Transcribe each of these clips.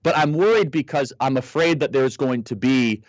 But I'm worried because I'm afraid that there's going to be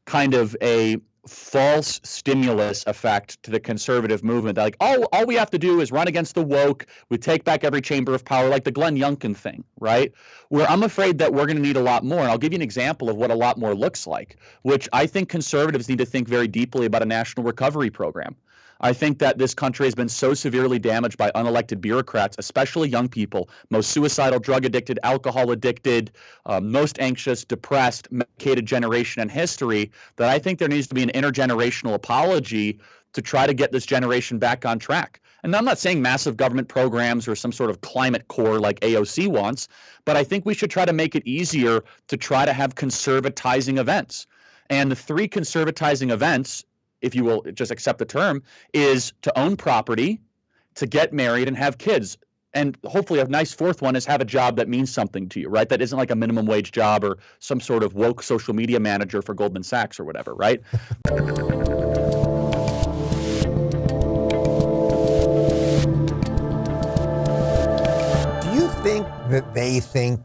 kind of a false stimulus effect to the conservative movement. Like, all we have to do is run against the woke. We take back every chamber of power, like the Glenn Youngkin thing, right? Where I'm afraid that we're going to need a lot more. And I'll give you an example of what a lot more looks like, which I think conservatives need to think very deeply about a national recovery program. I think that this country has been so severely damaged by unelected bureaucrats, especially young people, most suicidal, drug addicted, alcohol addicted, most anxious, depressed, medicated generation in history, that I think there needs to be an intergenerational apology to try to get this generation back on track. And I'm not saying massive government programs or some sort of climate core like AOC wants, but I think we should try to make it easier to try to have conservatizing events. And the three conservatizing events, if you will just accept the term, is to own property, to get married and have kids. And hopefully a nice fourth one is have a job that means something to you, right? That isn't like a minimum wage job or some sort of woke social media manager for Goldman Sachs or whatever, right? Do you think that they think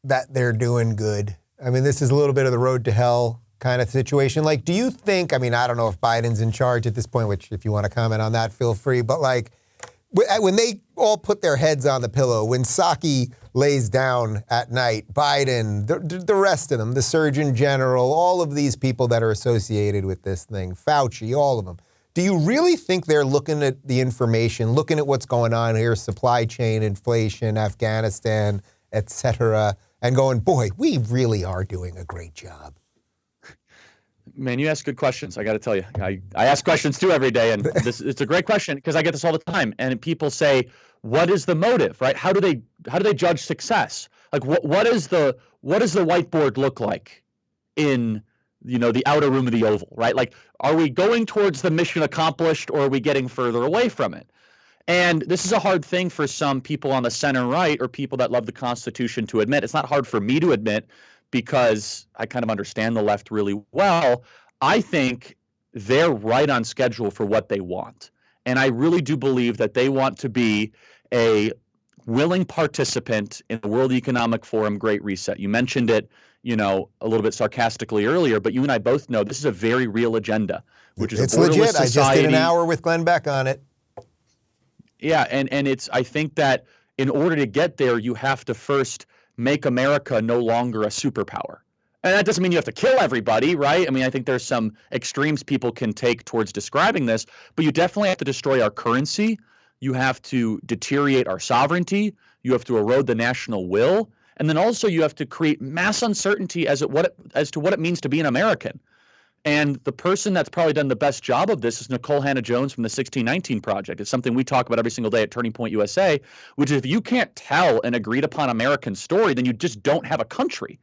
that they're doing good? I mean, this is a little bit of the road to hell kind of situation. Like, do you think, I mean, I don't know if Biden's in charge at this point, which if you want to comment on that, feel free. But like, when they all put their heads on the pillow, when Psaki lays down at night, Biden, the rest of them, the Surgeon General, all of these people that are associated with this thing, Fauci, all of them, do you really think they're looking at the information, looking at what's going on here, supply chain, inflation, Afghanistan, et cetera, and going, boy, we really are doing a great job? Man, you ask good questions. I got to tell you, I ask questions too every day, and it's a great question because I get this all the time. And people say, "What is the motive?" Right? How do they judge success? Like, what does the whiteboard look like in the outer room of the Oval? Right? Like, are we going towards the mission accomplished, or are we getting further away from it? And this is a hard thing for some people on the center right or people that love the Constitution to admit. It's not hard for me to admit, because I kind of understand the left really well. I think they're right on schedule for what they want. And I really do believe that they want to be a willing participant in the World Economic Forum Great Reset. You mentioned it, a little bit sarcastically earlier, but you and I both know this is a very real agenda, which is it's a borderless legit. society. I just did an hour with Glenn Beck on it. Yeah, and I think that in order to get there, you have to first make America no longer a superpower. And that doesn't mean you have to kill everybody, right? I mean, I think there's some extremes people can take towards describing this, but you definitely have to destroy our currency. You have to deteriorate our sovereignty. You have to erode the national will. And then also you have to create mass uncertainty as to what it means to be an American. And the person that's probably done the best job of this is Nikole Hannah-Jones from the 1619 Project. It's something we talk about every single day at Turning Point USA, which is if you can't tell an agreed upon American story, then you just don't have a country.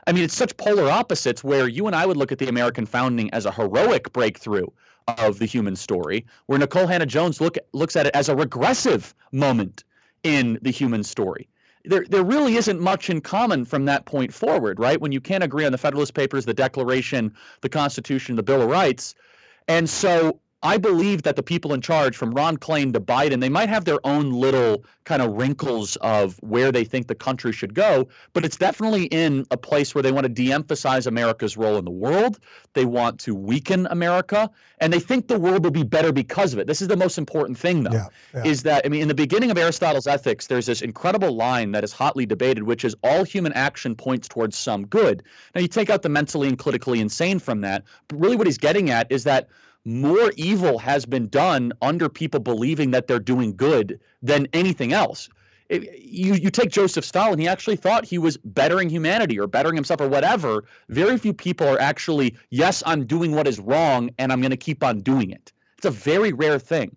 I mean, it's such polar opposites where you and I would look at the American founding as a heroic breakthrough of the human story, where Nikole Hannah-Jones looks at it as a regressive moment in the human story. There really isn't much in common from that point forward, right? When you can't agree on the Federalist Papers, the Declaration, the Constitution, the Bill of Rights. And so I believe that the people in charge, from Ron Klain to Biden, they might have their own little kind of wrinkles of where they think the country should go, but it's definitely in a place where they want to de-emphasize America's role in the world. They want to weaken America, and they think the world will be better because of it. This is the most important thing, though, is that, I mean, in the beginning of Aristotle's Ethics, there's this incredible line that is hotly debated, which is all human action points towards some good. Now, you take out the mentally and politically insane from that, but really what he's getting at is that more evil has been done under people believing that they're doing good than anything else. You take Joseph Stalin, he actually thought he was bettering humanity or bettering himself or whatever. Very few people are actually, yes, I'm doing what is wrong and I'm going to keep on doing it. It's a very rare thing.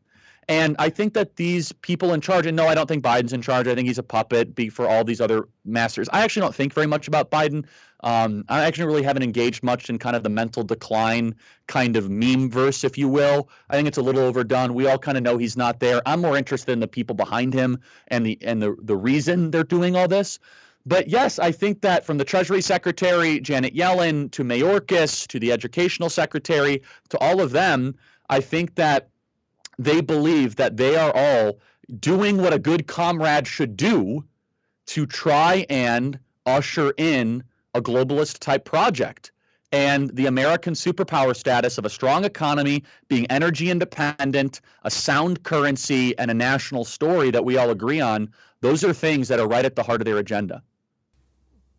And I think that these people in charge, and no, I don't think Biden's in charge. I think he's a puppet for all these other masters. I actually don't think very much about Biden. I actually really haven't engaged much in kind of the mental decline kind of meme verse, if you will. I think it's a little overdone. We all kind of know he's not there. I'm more interested in the people behind him and the reason they're doing all this. But yes, I think that from the Treasury Secretary, Janet Yellen, to Mayorkas, to the Educational Secretary, to all of them, I think that they believe that they are all doing what a good comrade should do to try and usher in a globalist type project. And the American superpower status of a strong economy, being energy independent, a sound currency, and a national story that we all agree on, those are things that are right at the heart of their agenda.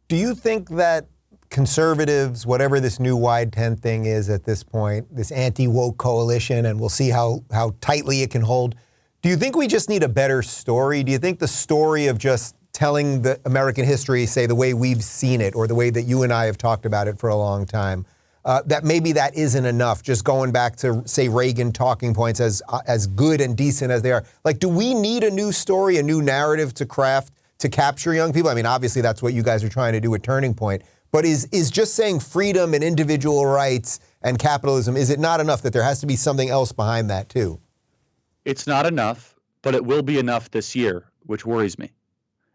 Do you think that conservatives, whatever this new wide tent thing is at this point, this anti-woke coalition, and we'll see how tightly it can hold, do you think we just need a better story? Do you think the story of just telling the American history, say, the way we've seen it or the way that you and I have talked about it for a long time, that maybe that isn't enough, just going back to, say, Reagan talking points as good and decent as they are? Like, do we need a new story, a new narrative to craft to capture young people? I mean, obviously that's what you guys are trying to do at Turning Point, but is just saying freedom and individual rights and capitalism, is it not enough, that there has to be something else behind that too? It's not enough, but it will be enough this year, which worries me.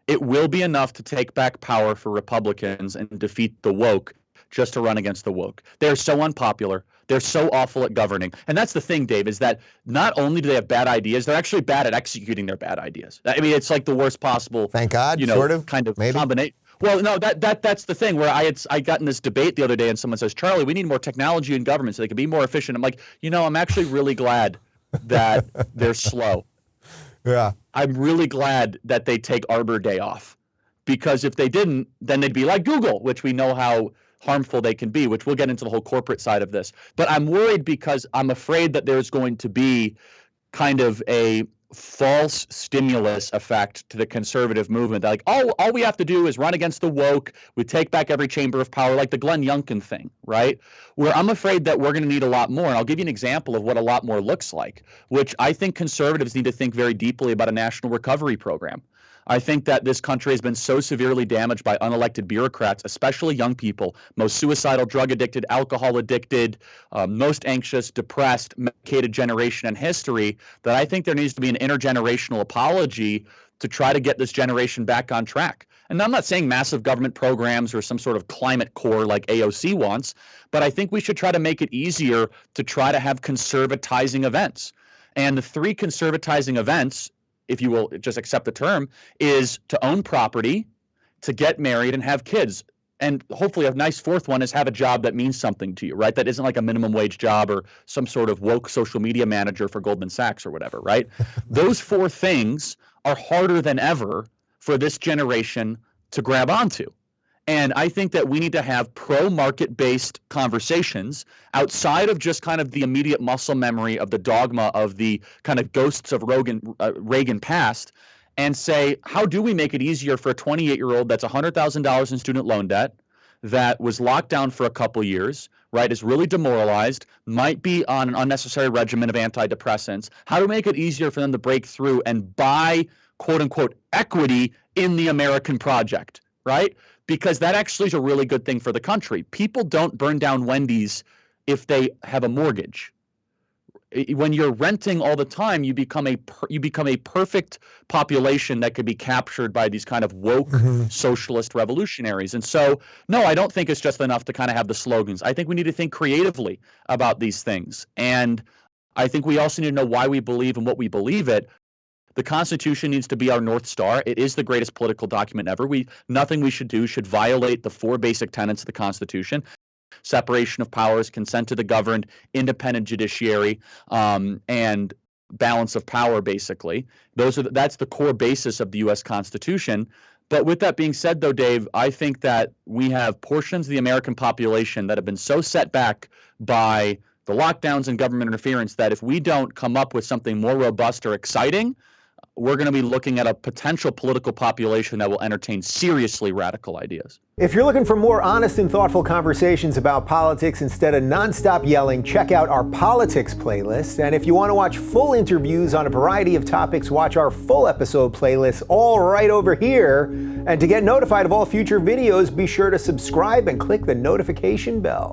It will be enough to take back power for Republicans and defeat the woke just to run against the woke. They're so unpopular. They're so awful at governing. And that's the thing, Dave, is that not only do they have bad ideas, they're actually bad at executing their bad ideas. I mean, it's like the worst possible, thank God, kind of maybe combination. Well, no, that's the thing where I got in this debate the other day and someone says, Charlie, we need more technology in government so they can be more efficient. I'm like, I'm actually really glad that they're slow. Yeah. I'm really glad that they take Arbor Day off, because if they didn't, then they'd be like Google, which we know how harmful they can be, which we'll get into the whole corporate side of this. But I'm worried because I'm afraid that there's going to be kind of a false stimulus effect to the conservative movement. They're like, all we have to do is run against the woke. We take back every chamber of power, like the Glenn Youngkin thing, right? Where I'm afraid that we're going to need a lot more. And I'll give you an example of what a lot more looks like, which I think conservatives need to think very deeply about a national recovery program. I think that this country has been so severely damaged by unelected bureaucrats, especially young people, most suicidal, drug addicted, alcohol addicted, most anxious, depressed, medicated generation in history, that I think there needs to be an intergenerational apology to try to get this generation back on track. And I'm not saying massive government programs or some sort of climate core like AOC wants, but I think we should try to make it easier to try to have conservatizing events. And the three conservatizing events, if you will just accept the term, is to own property, to get married and have kids. And hopefully a nice fourth one is have a job that means something to you, right? That isn't like a minimum wage job or some sort of woke social media manager for Goldman Sachs or whatever, right? Those four things are harder than ever for this generation to grab onto. And I think that we need to have pro-market-based conversations outside of just kind of the immediate muscle memory of the dogma of the kind of ghosts of Reagan past, and say, how do we make it easier for a 28-year-old that's $100,000 in student loan debt, that was locked down for a couple years, right, is really demoralized, might be on an unnecessary regimen of antidepressants? How do we make it easier for them to break through and buy, quote-unquote, equity in the American project, right? Because that actually is a really good thing for the country. People don't burn down Wendy's if they have a mortgage. When you're renting all the time, you become a perfect population that could be captured by these kind of woke socialist revolutionaries. And so, no, I don't think it's just enough to kind of have the slogans. I think we need to think creatively about these things. And I think we also need to know why we believe and what we believe it. The Constitution needs to be our North Star. It is the greatest political document ever. Nothing we should do should violate the four basic tenets of the Constitution: separation of powers, consent to the governed, independent judiciary, and balance of power, basically. That's the core basis of the U.S. Constitution. But with that being said, though, Dave, I think that we have portions of the American population that have been so set back by the lockdowns and government interference that if we don't come up with something more robust or exciting, we're going to be looking at a potential political population that will entertain seriously radical ideas. If you're looking for more honest and thoughtful conversations about politics instead of nonstop yelling, check out our politics playlist. And if you want to watch full interviews on a variety of topics, watch our full episode playlist all right over here. And to get notified of all future videos, be sure to subscribe and click the notification bell.